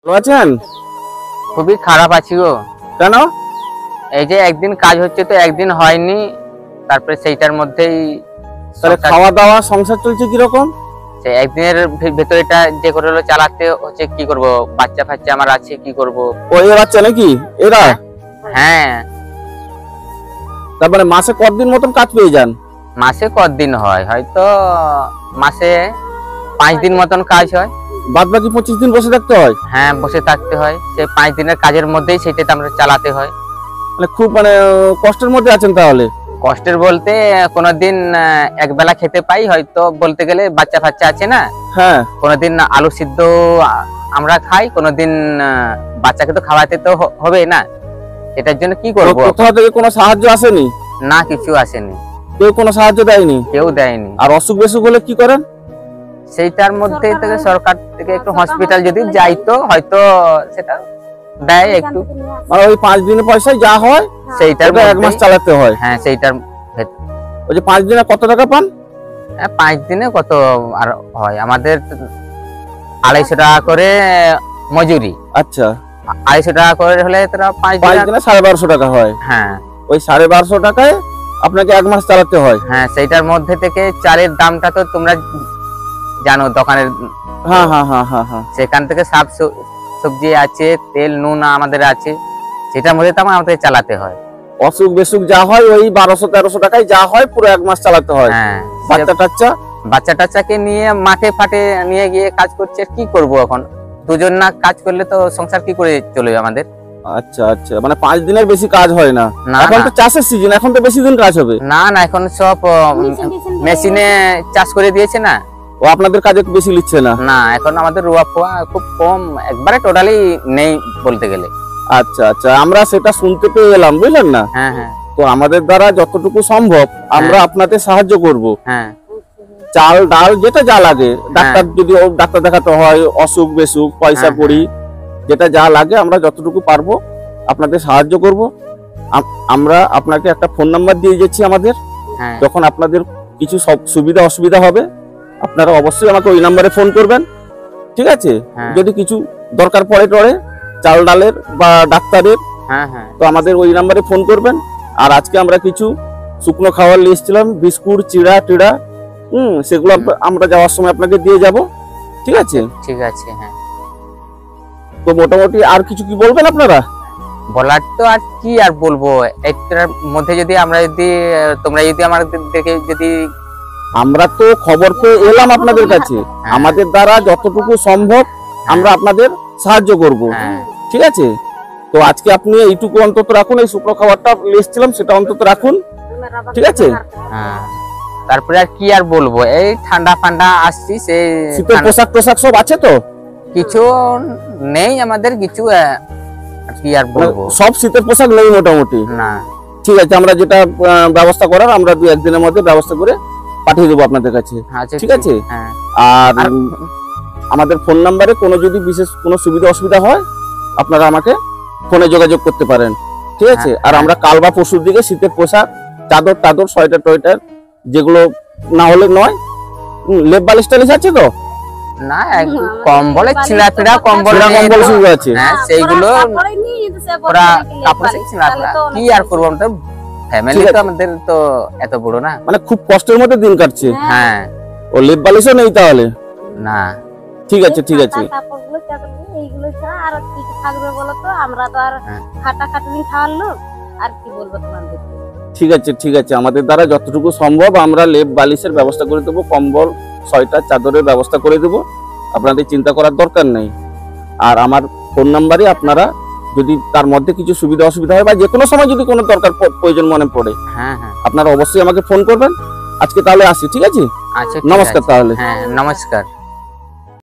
ভালো আছেন? খুবই খারাপ আছি গো। কেন? এই যে একদিন কাজ হচ্ছে তো একদিন হয়নি, তারপরে সেইটার মধ্যেই তাহলে খাওয়া দাওয়া সংসার চলছে কিরকম? সেই একদিনের ভেতরে এটা যে করে হলো চালাতে হচ্ছে, কি করব, বাচ্চা ফাচ্চা আমার আছে, কি করব। ওই বাচ্চা নাকি এরা? হ্যাঁ। তারপরে মাসে কতদিন মতন কাজ পেয়ে যান? মাসে কতদিন হয়, হয়তো মাসে 5 দিন মতন কাজ হয়। বাদ বাকি 25 দিন বসে থাকতে হয়? হ্যাঁ, বসে থাকতে হয়। সেই 5 দিনের কাজের মধ্যেই সেটাতে আমরা চালাতে হয়। মানে খুব কষ্টের মধ্যে আছেন তাহলে? কষ্টের বলতে কোনোদিন একবেলা খেতে পাই, হয়তো বলতে গেলে বাচ্চা ফাচ্চা আছে না। হ্যাঁ। কোনোদিন আলু সিদ্ধ আমরা খাই, কোনোদিন বাচ্চাকে তো খাওয়াতে তো হবে না। এটার জন্য কি করবো? কোথা থেকে কোনো সাহায্য আসেনি? না, কিছু আসেনি। কেউ কোনো সাহায্য দেয়নি? কেউ দেয়নি। আর অসুখ বিসুখ হলে কি করেন? সেইটার মধ্যে থেকে সরকার থেকে একটু হসপিটাল যদি যাইতো হয়তো সেটা দেয় একটু। মানে ওই 5 দিনের পয়সায় যা হয় সেইটার 1 মাস চালাতে হয়? হ্যাঁ, সেইটার। ওই যে 5 দিনে কত টাকা পান? 5 দিনে কত আর হয় আমাদের 250 টাকা করে মজুরি। আচ্ছা, 250 টাকা করে হলে তোরা 5 দিনে 1250 টাকা হয়। হ্যাঁ, ওই 1250 টাকায় আপনাকে 1 মাস চালাতে হয়। হ্যাঁ, সেইটার মধ্যে থেকে চালের দামটা তো তোমরা জানো, দোকানের। হ্যাঁ হ্যাঁ হ্যাঁ হ্যাঁ হ্যাঁ। সেখান থেকে সব সবজি আছে, তেল নুন আমাদের আছে, সেটার মধ্যে তো আমাদের চালাতে হয়। অসুখ বেসুখ যা হয় ওই 1200-1300 টাকায় যা হয় পুরো 1 মাস চালাতে হয়। হ্যাঁ, বাচ্চা টাচ্চাকে নিয়ে মাঠে ফাটে নিয়ে গিয়ে কাজ করছে, কি করব এখন? দুজন না কাজ করলে তো সংসার কি করে চলবে আমাদের? আচ্ছা আচ্ছা, মানে 5 দিনের বেশি কাজ হয় না। এখন তো চাষের সিজন, এখন তো বেশি দিন কাজ হবে। না না, এখন সব মেশিনে চাষ করে দিয়েছে না। ও আপনাদের কাজে বেশি লিখছে না? না, এখন আমাদের রোয়া ফোয়া খুব কম, একবারে টোটালি নেই বলতে গেলে। আচ্ছা আচ্ছা, আমরা সেটা শুনতে পেয়ে এলাম, বুঝলেন না? হ্যাঁ হ্যাঁ। তো আমাদের দ্বারা যতটুকু সম্ভব আমরা আপনাদের সাহায্য করব। হ্যাঁ, চাল ডাল যেটা যা লাগে, ডাক্তার যদি ডাক্তার দেখাতে হয়, অসুখ বেসুখ, পয়সা কড়ি যেটা যা লাগে আমরা যতটুকু পারবো আপনাদের সাহায্য করব। আমরা আপনাকে একটা ফোন নাম্বার দিয়ে যাচ্ছি আমাদের। যখন আপনাদের কিছু সব সুবিধা অসুবিধা হবে আপনারা অবশ্যই আমাকে ওই নাম্বারে ফোন করবেন, ঠিক আছে? যদি কিছু দরকার পড়ে চাল ডালের বা ডাক্তারের, তো আমাদের ওই নাম্বারে ফোন করবেন। আর আজকে আমরা কিছু শুকনো খাবার নিয়ে এসেছিলাম, বিস্কুট, চিড়া টিড়া, সেগুলো আমরা যাওয়ার সময় আপনাকে দিয়ে যাব, ঠিক আছে? ঠিক আছে। হ্যাঁ, তো মোটামুটি আর কিছু কি বলবেন আপনারা? বলার তো আর কি আর বলবো, এটার মধ্যে যদি তোমরা যদি আমাদেরকে যদি, আমরা তো খবর পেয়ে এলাম আপনাদের কাছে, আমাদের দ্বারা যতটুকু সম্ভব আমরা আপনাদের সাহায্য করব, ঠিক আছে? তো আজকে আপনি এইটুকু অন্তত রাখুন, এই শুকনো খাবারটা লিখছিলাম সেটা অন্তত রাখুন, ঠিক আছে? তারপরে আর কি আর বলবো, এই ঠান্ডা ফান্ডা আসছি, সেই শীতের পোশাক টোশাক সব আছে তো? কিছু নেই আমাদের, কিছু কি আর বলবো, সব শীতের পোশাক নেই মোটামুটি না। ঠিক আছে, আমরা যেটা ব্যবস্থা করার আমরা 2-1 দিনের মধ্যে ব্যবস্থা করে পাঠিয়ে দেবো আপনাদের কাছে, ঠিক আছে? আর আমাদের ফোন নাম্বারে যদি বিশেষ কোনো সুবিধা অসুবিধা হয় আপনারা আমাকে ফোনে যোগাযোগ করতে পারেন, ঠিক আছে? আর আমরা কাল বা পরশুর দিকে শীতের পোশাক, চাদর টাদর, সোয়েটার টোয়েটার, যেগুলো না হলে নয়, লেপ বালিশ টালিশ আছে তো? না, কম্বলে ছিঁড়া পিড়া কম্বল শুরু আছে, সেইগুলো ওরা কাপড় ছিঁড়া পিড়া, কি আর করবো? আমাদের ফ্যামিলি তো, আমাদের তো এত বড় না, মানে খুব কষ্টের মধ্যে দিন কাটছে। হ্যাঁ, ও লেপ বালিশও নেই তাহলে? না। ঠিক আছে ঠিক আছে, এইগুলো ছাড়া আর কি থাকবে বলো তো? আমরা তো আর খাটাখাটুনি খাওয়ার লোক, আর কি বলবো তোমাদের? ঠিক আছে ঠিক আছে, আমাদের দ্বারা যতটুকু সম্ভব আমরা লেপ বালিশের ব্যবস্থা করে দেবো, কম্বল, সোয়েটার, চাদরের ব্যবস্থা করে দেবো, আপনাদের চিন্তা করার দরকার নেই। আর আমার ফোন নাম্বারে আপনারা যদি তার মধ্যে কিছু সুবিধা অসুবিধা হয় বা যে কোনো সময় যদি কোনো দরকার প্রয়োজন মনে পড়ে, আপনারা অবশ্যই আমাকে ফোন করবেন। আজকে তাহলে আসি, ঠিক আছে? আচ্ছা, নমস্কার তাহলে। হ্যাঁ, নমস্কার।